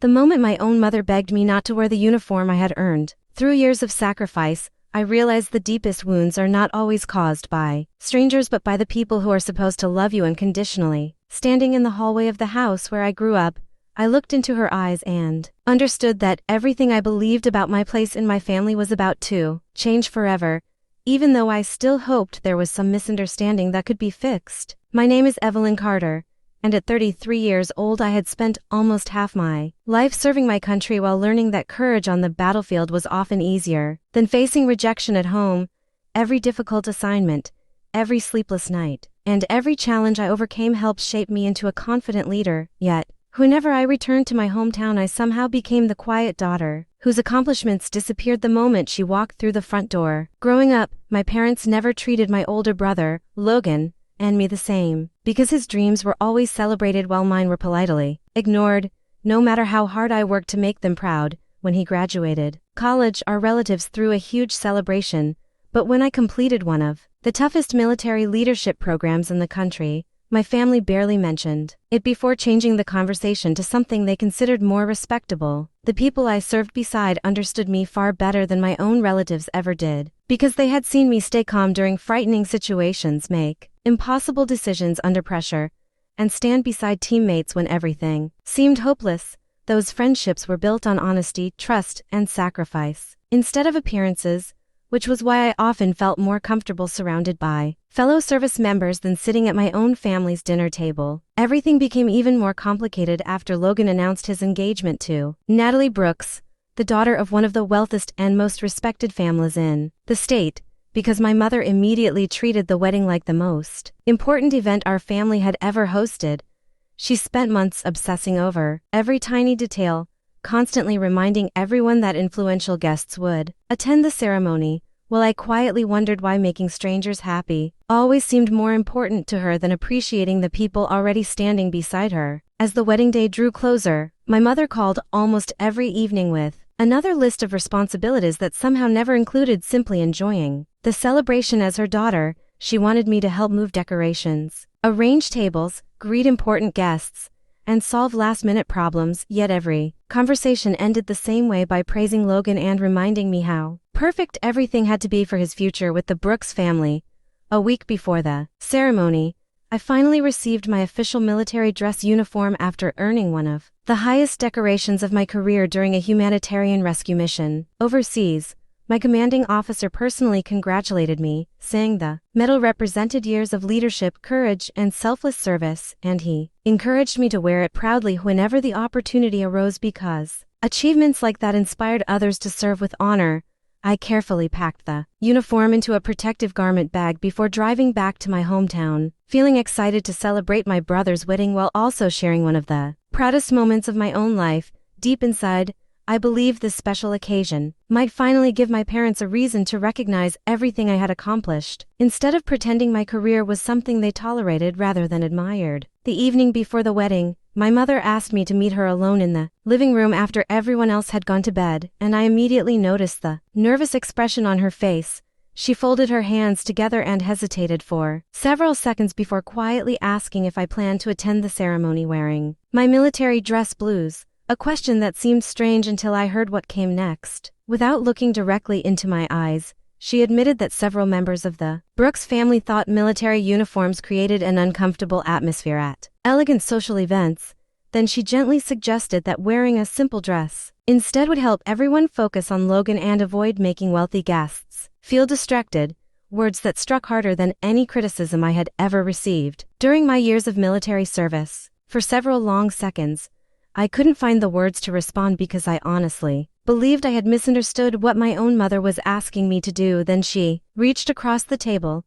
The moment my own mother begged me not to wear the uniform I had earned. Through years of sacrifice, I realized the deepest wounds are not always caused by strangers but by the people who are supposed to love you unconditionally. Standing in the hallway of the house where I grew up, I looked into her eyes and understood that everything I believed about my place in my family was about to change forever, even though I still hoped there was some misunderstanding that could be fixed. My name is Evelyn Carter, and at 33 years old I had spent almost half my life serving my country while learning that courage on the battlefield was often easier than facing rejection at home. Every difficult assignment, every sleepless night, and every challenge I overcame helped shape me into a confident leader. Yet, whenever I returned to my hometown, I somehow became the quiet daughter, whose accomplishments disappeared the moment she walked through the front door. Growing up, my parents never treated my older brother, Logan, and me the same, because his dreams were always celebrated while mine were politely ignored, no matter how hard I worked to make them proud. When he graduated college, our relatives threw a huge celebration, but when I completed one of the toughest military leadership programs in the country, my family barely mentioned it before changing the conversation to something they considered more respectable. The people I served beside understood me far better than my own relatives ever did, because they had seen me stay calm during frightening situations, make impossible decisions under pressure, and stand beside teammates when everything seemed hopeless. Those friendships were built on honesty, trust, and sacrifice, instead of appearances, which was why I often felt more comfortable surrounded by fellow service members than sitting at my own family's dinner table. Everything became even more complicated after Logan announced his engagement to Natalie Brooks, the daughter of one of the wealthiest and most respected families in the state, because my mother immediately treated the wedding like the most important event our family had ever hosted. She spent months obsessing over every tiny detail, constantly reminding everyone that influential guests would attend the ceremony, while I quietly wondered why making strangers happy always seemed more important to her than appreciating the people already standing beside her. As the wedding day drew closer, my mother called almost every evening with another list of responsibilities that somehow never included simply enjoying the celebration as her daughter. She wanted me to help move decorations, arrange tables, greet important guests, and solve last-minute problems. Yet every conversation ended the same way, by praising Logan and reminding me how perfect everything had to be for his future with the Brooks family. A week before the ceremony, I finally received my official military dress uniform after earning one of the highest decorations of my career during a humanitarian rescue mission overseas. My commanding officer personally congratulated me, saying the medal represented years of leadership, courage, and selfless service, and he encouraged me to wear it proudly whenever the opportunity arose, because achievements like that inspired others to serve with honor. I carefully packed the uniform into a protective garment bag before driving back to my hometown, feeling excited to celebrate my brother's wedding while also sharing one of the proudest moments of my own life. Deep inside, I believed this special occasion might finally give my parents a reason to recognize everything I had accomplished, instead of pretending my career was something they tolerated rather than admired. The evening before the wedding, my mother asked me to meet her alone in the living room after everyone else had gone to bed, and I immediately noticed the nervous expression on her face. She folded her hands together and hesitated for several seconds before quietly asking if I planned to attend the ceremony wearing my military dress blues. A question that seemed strange until I heard what came next. Without looking directly into my eyes, she admitted that several members of the Brooks family thought military uniforms created an uncomfortable atmosphere at elegant social events. Then she gently suggested that wearing a simple dress instead would help everyone focus on Logan and avoid making wealthy guests feel distracted. Words that struck harder than any criticism I had ever received. During my years of military service, for several long seconds, I couldn't find the words to respond because I honestly believed I had misunderstood what my own mother was asking me to do. Then she reached across the table,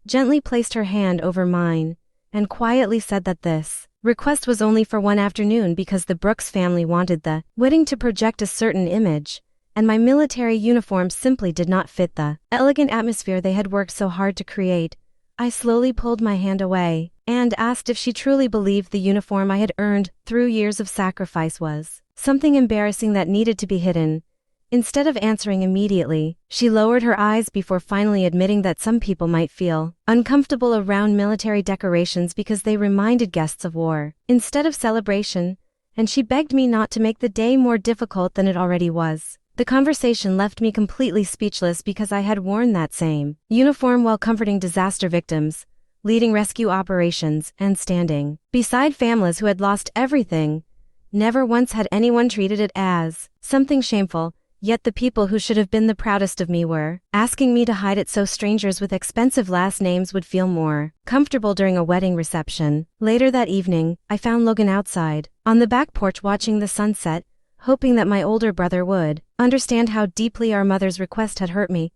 gently placed her hand over mine, and quietly said that this request was only for one afternoon because the Brooks family wanted the wedding to project a certain image, and my military uniform simply did not fit the elegant atmosphere they had worked so hard to create. I slowly pulled my hand away and asked if she truly believed the uniform I had earned through years of sacrifice was something embarrassing that needed to be hidden. Instead of answering immediately, she lowered her eyes before finally admitting that some people might feel uncomfortable around military decorations because they reminded guests of war instead of celebration, and she begged me not to make the day more difficult than it already was. The conversation left me completely speechless because I had worn that same uniform while comforting disaster victims, leading rescue operations, and standing beside families who had lost everything. Never once had anyone treated it as something shameful, yet the people who should have been the proudest of me were asking me to hide it so strangers with expensive last names would feel more comfortable during a wedding reception. Later that evening, I found Logan outside, on the back porch watching the sunset, hoping that my older brother would understand how deeply our mother's request had hurt me.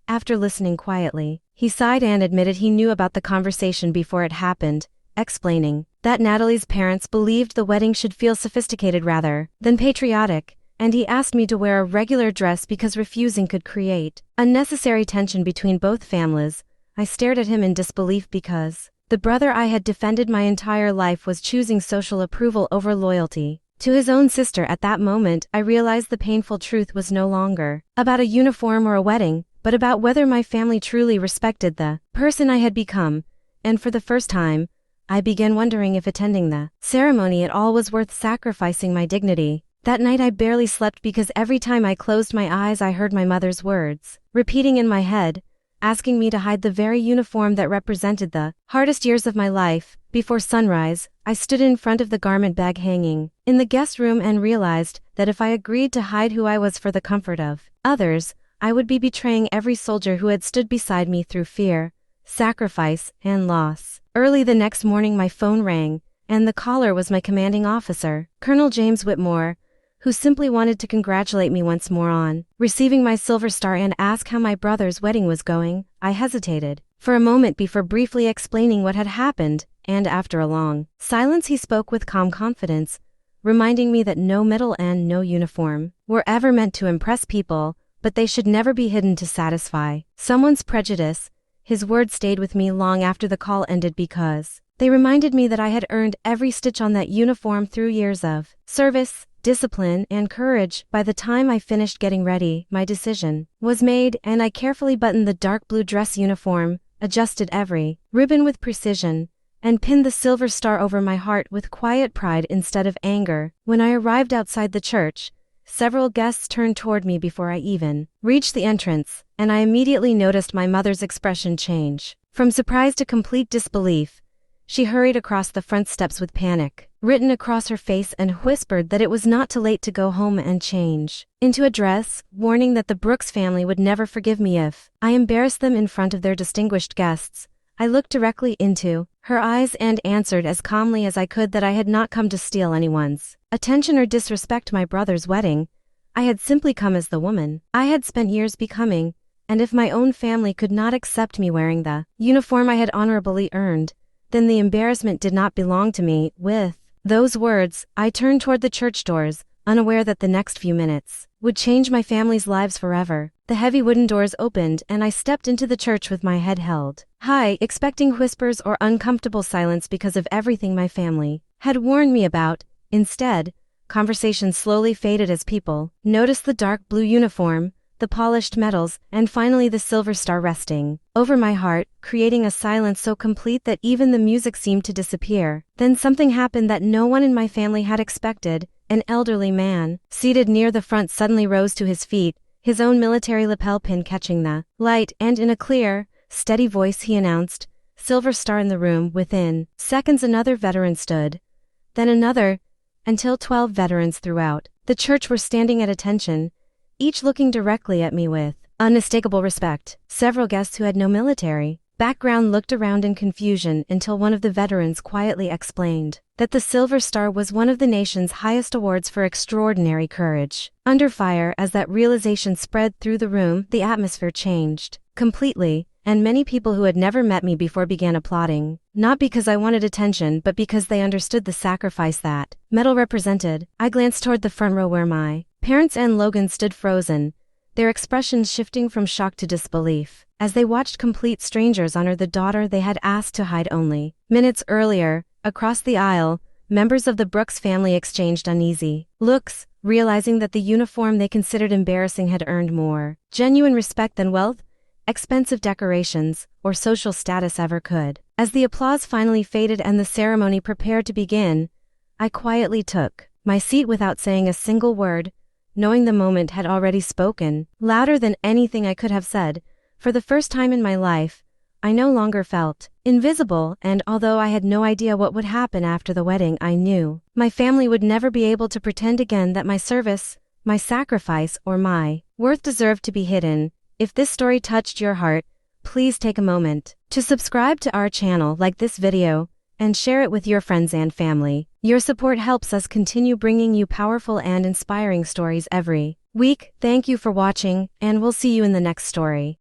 After listening quietly, he sighed and admitted he knew about the conversation before it happened, explaining that Natalie's parents believed the wedding should feel sophisticated rather than patriotic, and he asked me to wear a regular dress because refusing could create unnecessary tension between both families. I stared at him in disbelief because the brother I had defended my entire life was choosing social approval over loyalty to his own sister. At that moment, I realized the painful truth was no longer about a uniform or a wedding, but about whether my family truly respected the person I had become, and for the first time, I began wondering if attending the ceremony at all was worth sacrificing my dignity. That night I barely slept because every time I closed my eyes I heard my mother's words, repeating in my head, asking me to hide the very uniform that represented the hardest years of my life. Before sunrise, I stood in front of the garment bag hanging in the guest room and realized that if I agreed to hide who I was for the comfort of others, I would be betraying every soldier who had stood beside me through fear, sacrifice, and loss. Early the next morning my phone rang, and the caller was my commanding officer, Colonel James Whitmore, who simply wanted to congratulate me once more on receiving my Silver Star and ask how my brother's wedding was going. I hesitated for a moment before briefly explaining what had happened, and after a long silence he spoke with calm confidence, reminding me that no medal and no uniform were ever meant to impress people, but they should never be hidden to satisfy someone's prejudice. His words stayed with me long after the call ended because they reminded me that I had earned every stitch on that uniform through years of service, discipline, and courage. By the time I finished getting ready, my decision was made, and I carefully buttoned the dark blue dress uniform, adjusted every ribbon with precision, and pinned the Silver Star over my heart with quiet pride instead of anger. When I arrived outside the church, several guests turned toward me before I even reached the entrance, and I immediately noticed my mother's expression change. From surprise to complete disbelief, she hurried across the front steps with panic written across her face and whispered that it was not too late to go home and change into a dress, warning that the Brooks family would never forgive me if I embarrassed them in front of their distinguished guests. I looked directly into her eyes and answered as calmly as I could that I had not come to steal anyone's attention or disrespect my brother's wedding. I had simply come as the woman I had spent years becoming, and if my own family could not accept me wearing the uniform I had honorably earned, then the embarrassment did not belong to me. With those words, I turned toward the church doors, unaware that the next few minutes would change my family's lives forever. The heavy wooden doors opened and I stepped into the church with my head held high, expecting whispers or uncomfortable silence because of everything my family had warned me about. Instead, conversation slowly faded as people noticed the dark blue uniform, the polished metals, and finally the Silver Star resting over my heart, creating a silence so complete that even the music seemed to disappear. Then something happened that no one in my family had expected. An elderly man, seated near the front, suddenly rose to his feet, his own military lapel pin catching the light, and in a clear, steady voice he announced, "Silver Star in the room." Within seconds another veteran stood, then another, until 12 veterans throughout the church were standing at attention, each looking directly at me with unmistakable respect. Several guests who had no military background looked around in confusion until one of the veterans quietly explained that the Silver Star was one of the nation's highest awards for extraordinary courage. Under fire, as that realization spread through the room, the atmosphere changed completely, and many people who had never met me before began applauding, not because I wanted attention but because they understood the sacrifice that medal represented. I glanced toward the front row where my parents and Logan stood frozen, their expressions shifting from shock to disbelief, as they watched complete strangers honor the daughter they had asked to hide only minutes earlier. Across the aisle, members of the Brooks family exchanged uneasy looks, realizing that the uniform they considered embarrassing had earned more genuine respect than wealth, expensive decorations, or social status ever could. As the applause finally faded and the ceremony prepared to begin, I quietly took my seat without saying a single word, knowing the moment had already spoken, louder than anything I could have said. For the first time in my life, I no longer felt invisible, and although I had no idea what would happen after the wedding, I knew my family would never be able to pretend again that my service, my sacrifice, or my worth deserved to be hidden. If this story touched your heart, please take a moment to subscribe to our channel, like this video, and share it with your friends and family. Your support helps us continue bringing you powerful and inspiring stories every week. Thank you for watching, and we'll see you in the next story.